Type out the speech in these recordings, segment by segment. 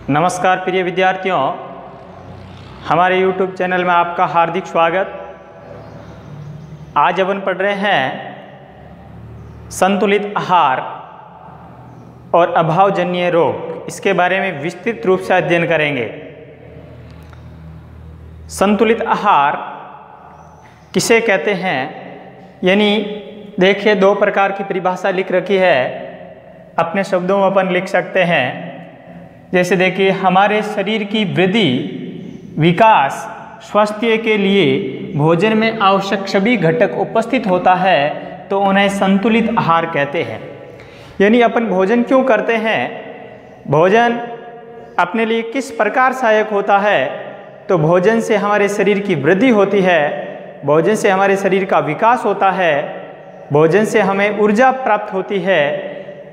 नमस्कार प्रिय विद्यार्थियों, हमारे YouTube चैनल में आपका हार्दिक स्वागत। आज अपन पढ़ रहे हैं संतुलित आहार और अभावजन्य रोग, इसके बारे में विस्तृत रूप से अध्ययन करेंगे। संतुलित आहार किसे कहते हैं, यानी देखिए दो प्रकार की परिभाषा लिख रखी है, अपने शब्दों में अपन लिख सकते हैं। जैसे देखिए, हमारे शरीर की वृद्धि, विकास, स्वास्थ्य के लिए भोजन में आवश्यक सभी घटक उपस्थित होता है तो उन्हें संतुलित आहार कहते हैं। यानी अपन भोजन क्यों करते हैं, भोजन अपने लिए किस प्रकार सहायक होता है, तो भोजन से हमारे शरीर की वृद्धि होती है, भोजन से हमारे शरीर का विकास होता है, भोजन से हमें ऊर्जा प्राप्त होती है,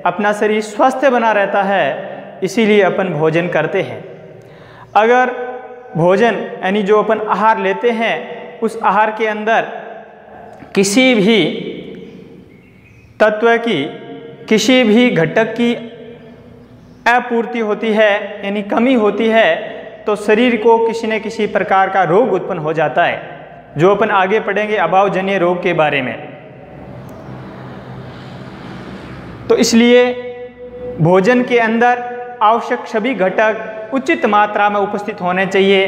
अपना शरीर स्वस्थ बना रहता है, इसीलिए अपन भोजन करते हैं। अगर भोजन यानी जो अपन आहार लेते हैं, उस आहार के अंदर किसी भी तत्व की, किसी भी घटक की अपूर्ति होती है यानी कमी होती है, तो शरीर को किसी न किसी प्रकार का रोग उत्पन्न हो जाता है, जो अपन आगे पढ़ेंगे अभावजन्य रोग के बारे में। तो इसलिए भोजन के अंदर आवश्यक सभी घटक उचित मात्रा में उपस्थित होने चाहिए।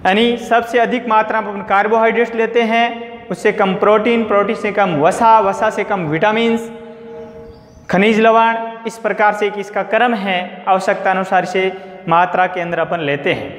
यानी सबसे अधिक मात्रा में अपन कार्बोहाइड्रेट्स लेते हैं, उससे कम प्रोटीन, प्रोटीन से कम वसा, वसा से कम विटामिन्स, खनिज लवण, इस प्रकार से कि इसका क्रम है, आवश्यकता अनुसार से मात्रा के अंदर अपन लेते हैं।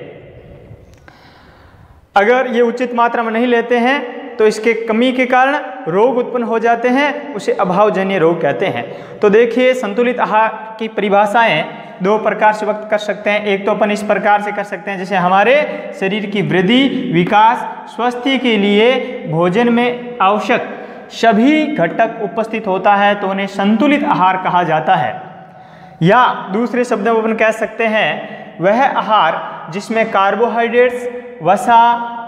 अगर ये उचित मात्रा में नहीं लेते हैं तो इसके कमी के कारण रोग उत्पन्न हो जाते हैं, उसे अभावजन्य रोग कहते हैं। तो देखिए, संतुलित आहार की परिभाषाएं दो प्रकार से व्यक्त कर सकते हैं। एक तो अपन इस प्रकार से कर सकते हैं, जैसे हमारे शरीर की वृद्धि, विकास, स्वास्थ्य के लिए भोजन में आवश्यक सभी घटक उपस्थित होता है तो उन्हें संतुलित आहार कहा जाता है। या दूसरे शब्दों में अपन कह सकते हैं, वह आहार जिसमें कार्बोहाइड्रेट्स, वसा,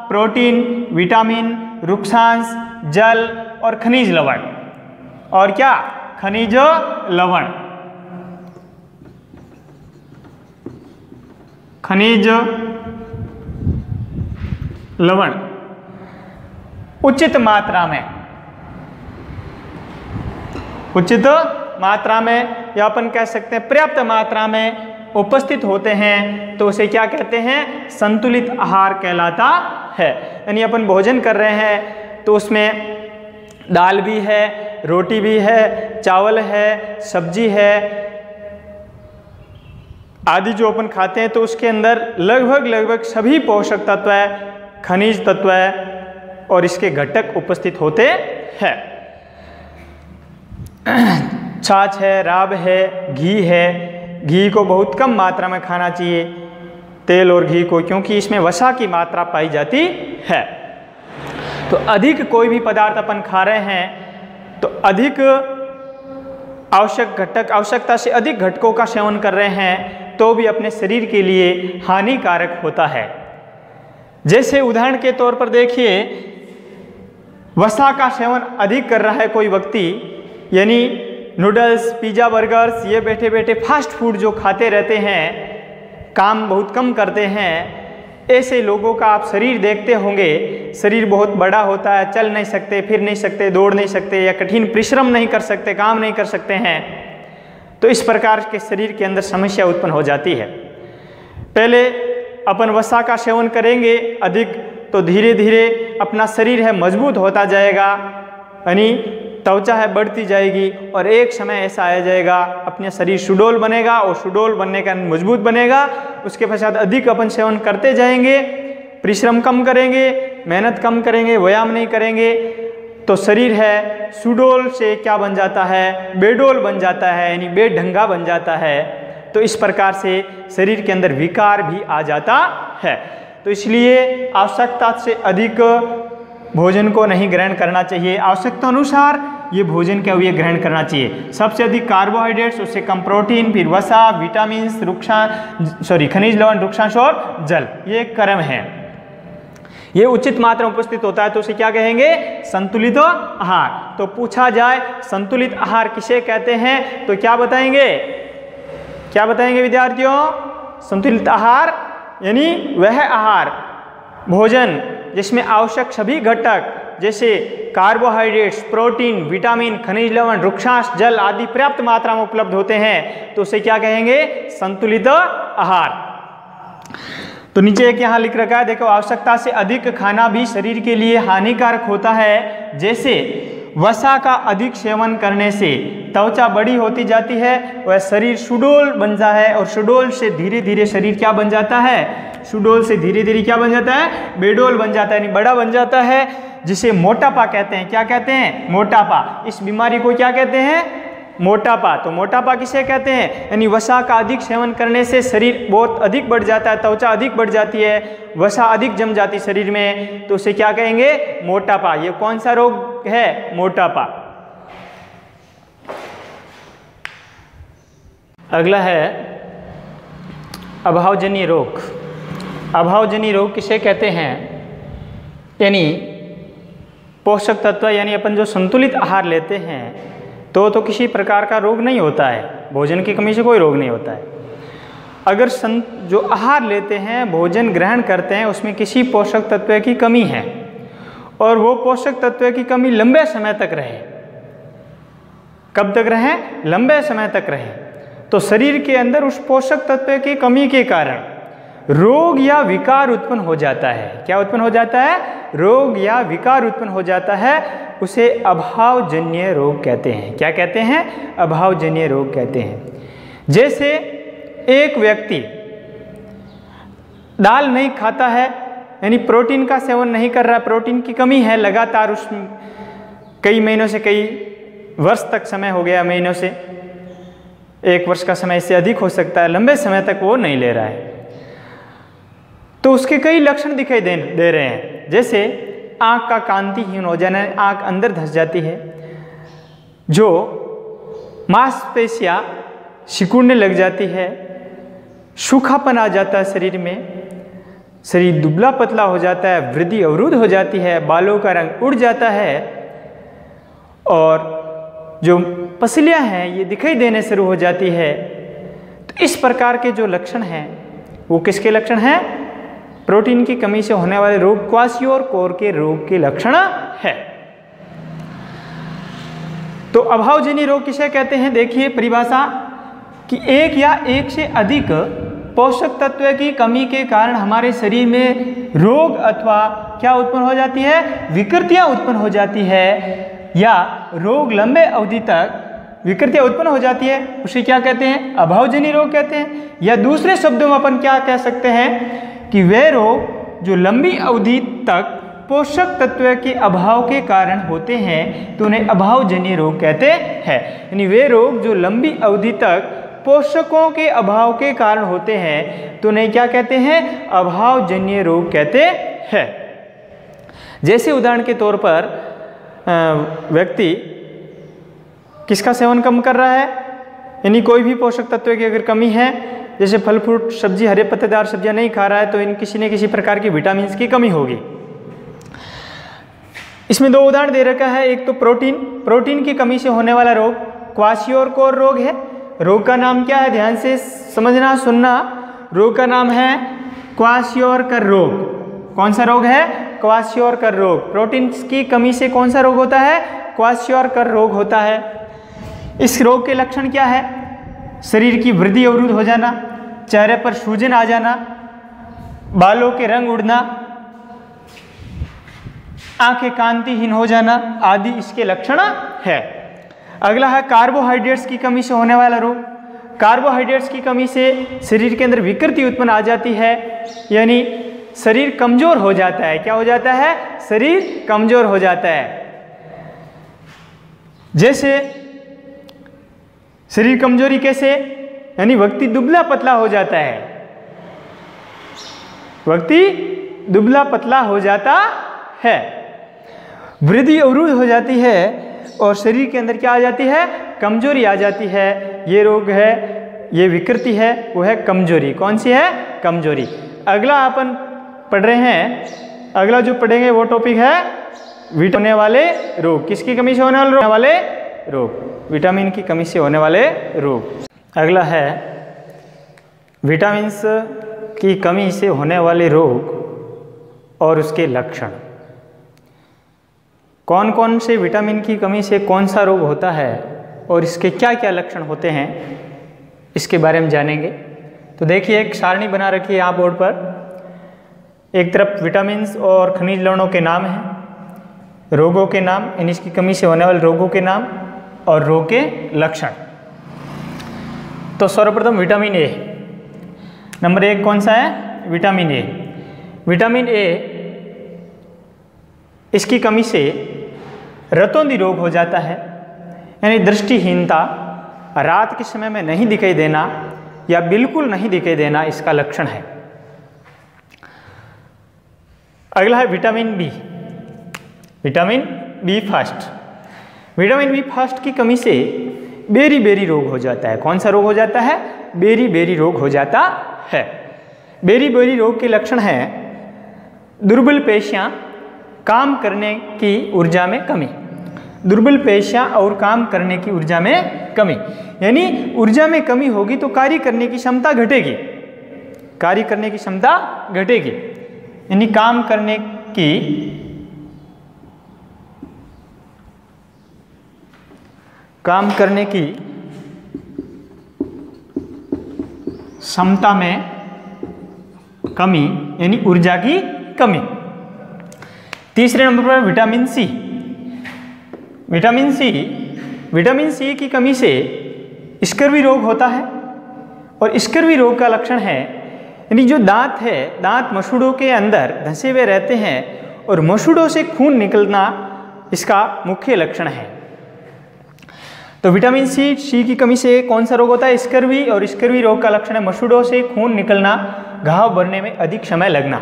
प्रोटीन, विटामिन, रुक्षांश, जल और खनिज लवण, और क्या खनिज लवण, खनिज लवण उचित मात्रा में, उचित मात्रा में, या अपन कह सकते हैं पर्याप्त मात्रा में उपस्थित होते हैं तो उसे क्या कहते हैं, संतुलित आहार कहलाता है। यानी अपन भोजन कर रहे हैं तो उसमें दाल भी है, रोटी भी है, चावल है, सब्जी है आदि जो अपन खाते हैं, तो उसके अंदर लगभग सभी पोषक तत्व, खनिज तत्व और इसके घटक उपस्थित होते हैं। छाछ है, राब है, घी है, घी को बहुत कम मात्रा में खाना चाहिए, तेल और घी को, क्योंकि इसमें वसा की मात्रा पाई जाती है। तो अधिक कोई भी पदार्थ अपन खा रहे हैं तो अधिक आवश्यक घटक, आवश्यकता से अधिक घटकों का सेवन कर रहे हैं तो भी अपने शरीर के लिए हानिकारक होता है। जैसे उदाहरण के तौर पर देखिए, वसा का सेवन अधिक कर रहा है कोई व्यक्ति, यानी नूडल्स, पिज़्ज़ा, बर्गर्स, ये बैठे बैठे फास्ट फूड जो खाते रहते हैं, काम बहुत कम करते हैं, ऐसे लोगों का आप शरीर देखते होंगे, शरीर बहुत बड़ा होता है, चल नहीं सकते, फिर नहीं सकते, दौड़ नहीं सकते, या कठिन परिश्रम नहीं कर सकते, काम नहीं कर सकते हैं। तो इस प्रकार के शरीर के अंदर समस्या उत्पन्न हो जाती है। पहले अपन वसा का सेवन करेंगे अधिक, तो धीरे धीरे अपना शरीर है मजबूत होता जाएगा, यानी त्वचा है बढ़ती जाएगी, और एक समय ऐसा आ जाएगा अपने शरीर सुडौल बनेगा, और सुडौल बनने का मजबूत बनेगा। उसके पश्चात अधिक अपन सेवन करते जाएंगे, परिश्रम कम करेंगे, मेहनत कम करेंगे, व्यायाम नहीं करेंगे, तो शरीर है सुडौल से क्या बन जाता है, बेडौल बन जाता है, यानी बेढंगा बन जाता है। तो इस प्रकार से शरीर के अंदर विकार भी आ जाता है। तो इसलिए आवश्यकता से अधिक भोजन को नहीं ग्रहण करना चाहिए, आवश्यकता अनुसार ये भोजन क्या हुए ग्रहण करना चाहिए। सबसे अधिक कार्बोहाइड्रेट्स, उससे कम प्रोटीन, फिर वसा, विटामिन्स, खनिज लवण, रुक्षांश और जल, ये क्रम है। ये उचित मात्रा में उपस्थित होता है तो उसे क्या कहेंगे, संतुलित आहार। तो पूछा जाए संतुलित आहार किसे कहते हैं तो क्या बताएंगे, क्या बताएंगे विद्यार्थियों? संतुलित आहार यानी वह आहार भोजन जिसमें आवश्यक सभी घटक जैसे कार्बोहाइड्रेट्स, प्रोटीन, विटामिन, खनिज लवण, रुक्षांश, जल आदि पर्याप्त मात्रा में उपलब्ध होते हैं, तो उसे क्या कहेंगे? संतुलित आहार। तो नीचे एक यहाँ लिख रखा है, देखो, आवश्यकता से अधिक खाना भी शरीर के लिए हानिकारक होता है। जैसे वसा का अधिक सेवन करने से त्वचा बड़ी होती जाती है, वह शरीर सुडौल बन जाता है, और सुडौल से धीरे धीरे शरीर क्या बन जाता है? सुडौल से धीरे धीरे क्या बन जाता है? बेडौल बन जाता है, यानी बड़ा बन जाता है, जिसे मोटापा कहते हैं। क्या कहते हैं? मोटापा। इस बीमारी को क्या कहते हैं? मोटापा। तो मोटापा किसे कहते हैं? यानी वसा का अधिक सेवन करने से शरीर बहुत अधिक बढ़ जाता है, त्वचा अधिक बढ़ जाती है, वसा अधिक जम जाती शरीर में, तो उसे क्या कहेंगे? मोटापा। ये कौन सा रोग है? मोटापा। अगला है अभावजन्य रोग। अभावजन्य रोग किसे कहते हैं? यानी पोषक तत्व, यानी अपन जो संतुलित आहार लेते हैं तो किसी प्रकार का रोग नहीं होता है, भोजन की कमी से कोई रोग नहीं होता है। अगर जो आहार लेते हैं, भोजन ग्रहण करते हैं, उसमें किसी पोषक तत्व की कमी है और वो पोषक तत्व की कमी लंबे समय तक रहे, कब तक रहे? लंबे समय तक रहे, तो शरीर के अंदर उस पोषक तत्व की कमी के कारण रोग या विकार उत्पन्न हो जाता है। क्या उत्पन्न हो जाता है? रोग या विकार उत्पन्न हो जाता है, उसे अभावजन्य रोग कहते हैं। क्या कहते हैं? अभावजन्य रोग कहते हैं। जैसे एक व्यक्ति दाल नहीं खाता है, यानी प्रोटीन का सेवन नहीं कर रहा, प्रोटीन की कमी है लगातार, उसमें कई महीनों से, कई वर्ष तक समय हो गया, महीनों से, 1 वर्ष का समय से अधिक हो सकता है, लंबे समय तक वो नहीं ले रहा है, तो उसके कई लक्षण दिखाई दे रहे हैं। जैसे आँख का कांतिहीन हो जाना, आँख अंदर धंस जाती है, जो मांसपेशियाँ सिकुड़ने लग जाती है, सूखापन आ जाता है शरीर में, शरीर दुबला पतला हो जाता है, वृद्धि अवरुद्ध हो जाती है, बालों का रंग उड़ जाता है, और जो पसलियाँ हैं ये दिखाई देने शुरू हो जाती है। तो इस प्रकार के जो लक्षण हैं वो किसके लक्षण हैं? प्रोटीन की कमी से होने वाले रोग, क्वाशियोर के रोग के लक्षण है। तो अभावजन्य रोग किसे कहते हैं? देखिए परिभाषा, कि एक या एक से अधिक पोषक तत्व की कमी के कारण हमारे शरीर में रोग अथवा क्या उत्पन्न हो जाती है? विकृतियां उत्पन्न हो जाती है, या रोग लंबे अवधि तक विकृतियां उत्पन्न हो जाती है, उसे क्या कहते हैं? अभावजन्य रोग कहते हैं। या दूसरे शब्दों में अपन क्या कह सकते हैं कि वे रोग जो लंबी अवधि तक पोषक तत्व के अभाव के कारण होते हैं तो उन्हें अभावजन्य रोग कहते हैं। यानी वे रोग जो लंबी अवधि तक पोषकों के अभाव के कारण होते हैं तो उन्हें क्या कहते हैं? अभावजन्य रोग कहते हैं। जैसे उदाहरण के तौर पर व्यक्ति किसका सेवन कम कर रहा है, यानी कोई भी पोषक तत्व की अगर कमी है, जैसे फल फ्रूट सब्जी, हरे पत्तेदार सब्जियां नहीं खा रहा है, तो इन किसी न किसी प्रकार की विटामिन की कमी होगी। इसमें 2 उदाहरण दे रखा है। एक तो प्रोटीन की कमी से होने वाला रोग क्वाशियोर रोग है। रोग का नाम क्या है? ध्यान से समझना, सुनना। रोग का नाम है क्वाशियोर रोग। कौन सा रोग है? क्वाशियोर रोग। प्रोटीन की कमी से कौन सा रोग होता है? क्वाशियोर रोग होता है। इस रोग के लक्षण क्या है? शरीर की वृद्धि अवरुद्ध हो जाना, चेहरे पर सूजन आ जाना, बालों के रंग उड़ना, आंखें कांतिहीन हो जाना आदि इसके लक्षण है। अगला है कार्बोहाइड्रेट्स की कमी से होने वाला रोग। कार्बोहाइड्रेट्स की कमी से शरीर के अंदर विकृति उत्पन्न आ जाती है, यानी शरीर कमजोर हो जाता है। क्या हो जाता है? शरीर कमजोर हो जाता है। जैसे शरीर कमजोरी कैसे? यानी व्यक्ति दुबला पतला हो जाता है, व्यक्ति दुबला पतला हो जाता है, वृद्धि अवरुद्ध हो जाती है और शरीर के अंदर क्या आ जाती है? कमजोरी आ जाती है। ये रोग है, ये विकृति है, वो है कमजोरी। कौन सी है? कमजोरी। अगला अपन पढ़ रहे हैं, अगला जो पढ़ेंगे वो टॉपिक है विटामिन वाले रोग। किसकी कमी से होने वाले रोग? विटामिन की कमी से होने वाले रोग। अगला है विटामिन्स की कमी से होने वाले रोग और उसके लक्षण। कौन कौन से विटामिन की कमी से कौन सा रोग होता है और इसके क्या क्या लक्षण होते हैं, इसके बारे में जानेंगे। तो देखिए, एक सारणी बना रखी है यहाँ बोर्ड पर। एक तरफ विटामिन्स और खनिज लवणों के नाम हैं, रोगों के नाम, यानी इसकी कमी से होने वाले रोगों के नाम और रोग के लक्षण। तो सर्वप्रथम विटामिन ए। नंबर 1 कौन सा है? Vitamin A. विटामिन ए, इसकी कमी से रतौंधी रोग हो जाता है, यानी दृष्टिहीनता, रात के समय में नहीं दिखाई देना या बिल्कुल नहीं दिखाई देना इसका लक्षण है। अगला है vitamin B. Vitamin B first. Vitamin B first की कमी से बेरी बेरी रोग हो जाता है। कौन सा रोग हो जाता है? बेरी बेरी रोग हो जाता है। बेरी बेरी रोग के लक्षण हैं दुर्बल पेशियां, काम करने की ऊर्जा में कमी। दुर्बल पेशियां और काम करने की ऊर्जा में कमी, यानी ऊर्जा में कमी होगी तो कार्य करने की क्षमता घटेगी। कार्य करने की क्षमता घटेगी, यानी काम करने की क्षमता में कमी, यानी ऊर्जा की कमी। तीसरे नंबर पर विटामिन सी। विटामिन सी की कमी से स्कर्वी रोग होता है, और स्कर्वी रोग का लक्षण है, यानी जो दांत है, दांत मसूड़ों के अंदर धंसे हुए रहते हैं और मसूड़ों से खून निकलना इसका मुख्य लक्षण है। तो विटामिन सी की कमी से कौन सा रोग होता है? स्कर्वी। और स्कर्वी रोग का लक्षण है मसूड़ों से खून निकलना, घाव भरने में अधिक समय लगना।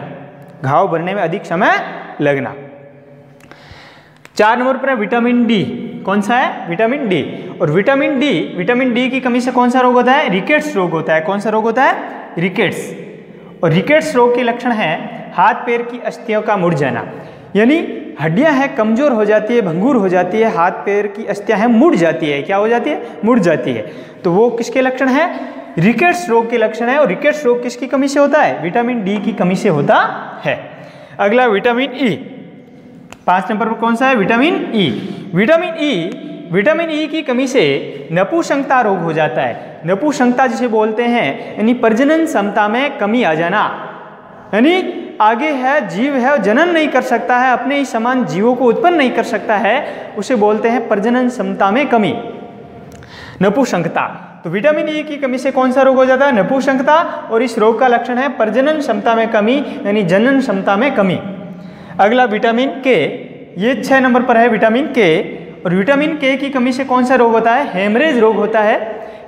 घाव भरने में अधिक समय लगना। 4 नंबर पर है विटामिन डी। कौन सा है? Vitamin D. और विटामिन डी की कमी से कौन सा रोग होता है? रिकेट्स रोग होता है। कौन सा रोग होता है? रिकेट्स। और रिकेट्स रोग के लक्षण है हाथ पैर की अस्थियों का मुड़ जाना, यानी हड्डियां हैं कमजोर हो जाती है, भंगुर हो जाती है, हाथ पैर की अस्थियां हैं मुड़ जाती है। क्या हो जाती है? मुड़ जाती है। तो वो किसके लक्षण है? रिकेट्स रोग के लक्षण है। और रिकेट्स रोग किसकी कमी से होता है? विटामिन डी की कमी से होता है। अगला विटामिन ई। 5 नंबर पर कौन सा है? Vitamin E. विटामिन ई की कमी से नपुंसकता रोग हो जाता है। नपुंसकता जिसे बोलते हैं, यानी प्रजनन क्षमता में कमी आ जाना, यानी आगे है जीव है, जनन नहीं कर सकता है, अपने ही समान जीवों को उत्पन्न नहीं कर सकता है, उसे बोलते हैं प्रजनन क्षमता में कमी, नपुंसकता। तो विटामिन ई की कमी से कौन सा रोग हो जाता है? नपुंसकता। और इस रोग का लक्षण है प्रजनन क्षमता में कमी, यानी जनन क्षमता में कमी। अगला विटामिन के। ये 6 नंबर पर है विटामिन के। और विटामिन के की कमी से कौन सा रोग होता है? हेमरेज रोग होता है।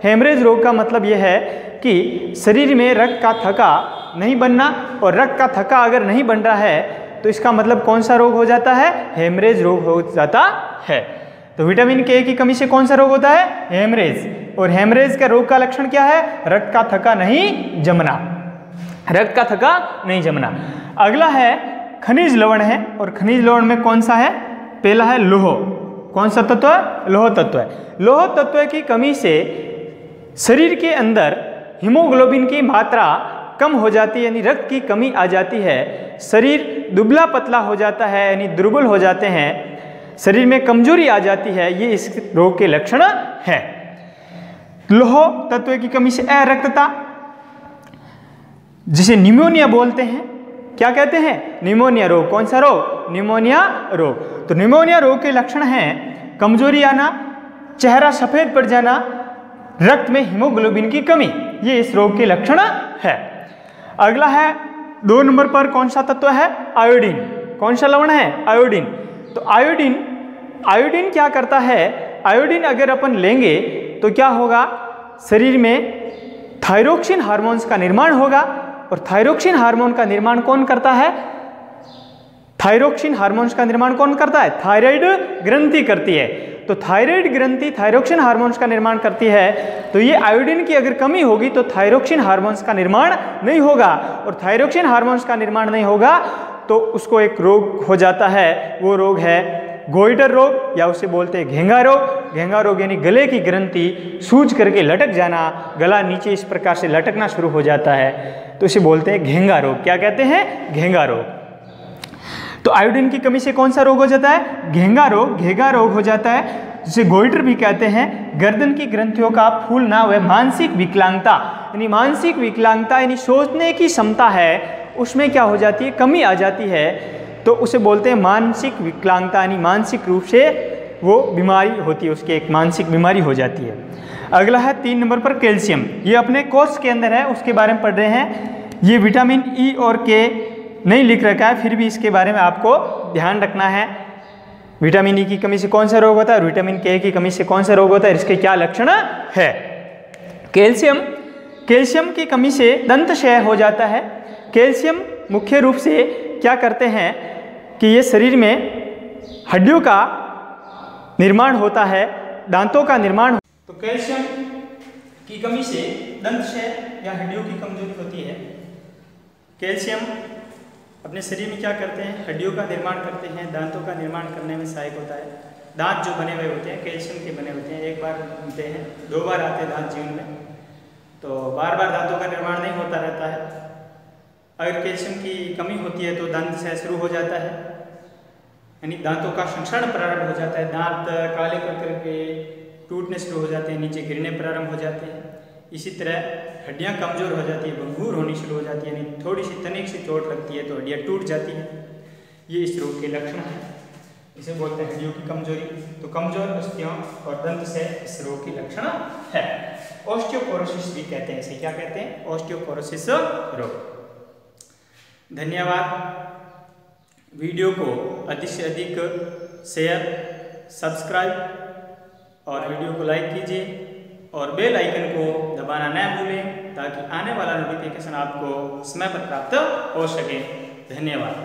हेमरेज रोग का मतलब यह है कि शरीर में रक्त का थक्का नहीं बनना, और रक्त का थक्का अगर नहीं बन रहा है तो इसका मतलब कौन सा रोग हो जाता है? हेमरेज रोग हो जाता है। तो विटामिन के की कमी से कौन सा रोग होता है? हेमरेज। और हेमरेज का रोग का लक्षण क्या है? रक्त का थक्का नहीं जमना। रक्त का थक्का नहीं जमना। अगला है खनिज लवण है। और खनिज लवण में कौन सा है? पहला है लोह। कौन सा तत्व है? लोह तत्व है। लोह तत्व की कमी से शरीर के अंदर हीमोग्लोबिन की मात्रा कम हो जाती है, यानी रक्त की कमी आ जाती है। शरीर दुबला पतला हो जाता है, यानी दुर्बल हो जाते हैं, शरीर में कमजोरी आ जाती है। ये इस रोग के लक्षण है। लोह तत्व की कमी से अरक्तता, जिसे निमोनिया बोलते हैं। क्या कहते हैं? निमोनिया रोग। कौन सा रोग? निमोनिया रोग। तो निमोनिया रोग के लक्षण हैं कमजोरी आना, चेहरा सफेद पड़ जाना, रक्त में हीमोग्लोबिन की कमी। ये इस रोग के लक्षण है। अगला है 2 नंबर पर कौन सा तत्व है? आयोडीन। कौन सा लवण है? आयोडीन। तो आयोडीन क्या करता है? आयोडीन अगर अपन लेंगे तो क्या होगा? शरीर में थायरोक्सिन हार्मोन्स का निर्माण होगा। और थायरोक्सिन हार्मोन का निर्माण कौन करता है? थायरोक्सिन हार्मोन्स का निर्माण कौन करता है? थायराइड ग्रंथि करती है। तो थायराइड ग्रंथि थायरोक्सिन हार्मोन्स का निर्माण करती है। तो ये आयोडीन की अगर कमी होगी तो थायरोक्सिन हार्मोन्स का निर्माण नहीं होगा। और थायरोक्सिन हार्मोन्स का निर्माण नहीं होगा तो उसको एक रोग हो जाता है। वो रोग है गोइटर रोग या उसे बोलते हैं घेंगा रोग। घेंगा रोग यानी गले की ग्रंथि सूज करके लटक जाना, गला नीचे इस प्रकार से लटकना शुरू हो जाता है, तो इसे बोलते हैं घेंगा रोग। क्या कहते हैं? घेंगा रोग। तो आयोडीन की कमी से कौन सा रोग हो जाता है? घेंगा रोग, घेंगा रोग हो जाता है, जिसे गोइटर भी कहते हैं। गर्दन की ग्रंथियों का फूलना व मानसिक विकलांगता, यानी मानसिक विकलांगता यानी सोचने की क्षमता है उसमें क्या हो जाती है? कमी आ जाती है, तो उसे बोलते हैं मानसिक विकलांगता, यानी मानसिक रूप से वो बीमारी होती है, उसकी एक मानसिक बीमारी हो जाती है। अगला है 3 नंबर पर कैल्शियम। ये अपने कोर्स के अंदर है, उसके बारे में पढ़ रहे हैं। ये विटामिन ई और के नहीं लिख रखा है, फिर भी इसके बारे में आपको ध्यान रखना है। विटामिन ई की कमी से कौन सा रोग होता है और विटामिन के की कमी से कौन सा रोग होता है, इसके क्या लक्षण है। कैल्शियम की कमी से दंत क्षय हो जाता है। कैल्शियम मुख्य रूप से क्या करते हैं कि ये शरीर में हड्डियों का निर्माण होता है, दांतों का निर्माण। तो कैल्शियम की कमी से दंत क्षय या हड्डियों की कमजोरी होती है। कैल्शियम अपने शरीर में क्या करते हैं? हड्डियों का निर्माण करते हैं, दांतों का निर्माण करने में सहायक होता है। दांत जो बने हुए होते हैं कैल्शियम के बने होते हैं, एक बार बनते हैं, 2 बार आते हैं दांत जीवन में, तो बार बार दांतों का निर्माण नहीं होता रहता है। अगर कैल्शियम की कमी होती है तो दंत क्षय शुरू हो जाता है, यानी दांतों का संक्षरण प्रारंभ हो जाता है, दांत काले करके टूटने शुरू हो जाते हैं, नीचे गिरने प्रारंभ हो जाते हैं। इसी तरह हड्डियां कमज़ोर हो जाती है, भंगूर होनी शुरू हो जाती है, यानी थोड़ी सी तनिक सी चोट लगती है तो हड्डियां टूट जाती हैं। ये इस रोग के लक्षण हैं, इसे बोलते हैं हड्डियों की कमजोरी। तो कमजोर अस्थियों और दंत से इस रोग की लक्षण है। ऑस्टियोपोरोसिस भी कहते हैं इसे, क्या कहते हैं? ऑस्टियोपोरोसिस रोग। धन्यवाद। वीडियो को अधिक से अधिक शेयर, सब्सक्राइब और वीडियो को लाइक कीजिए और बेल आइकन को दबाना न भूलें, ताकि आने वाला नोटिफिकेशन आपको समय पर प्राप्त हो सके। धन्यवाद।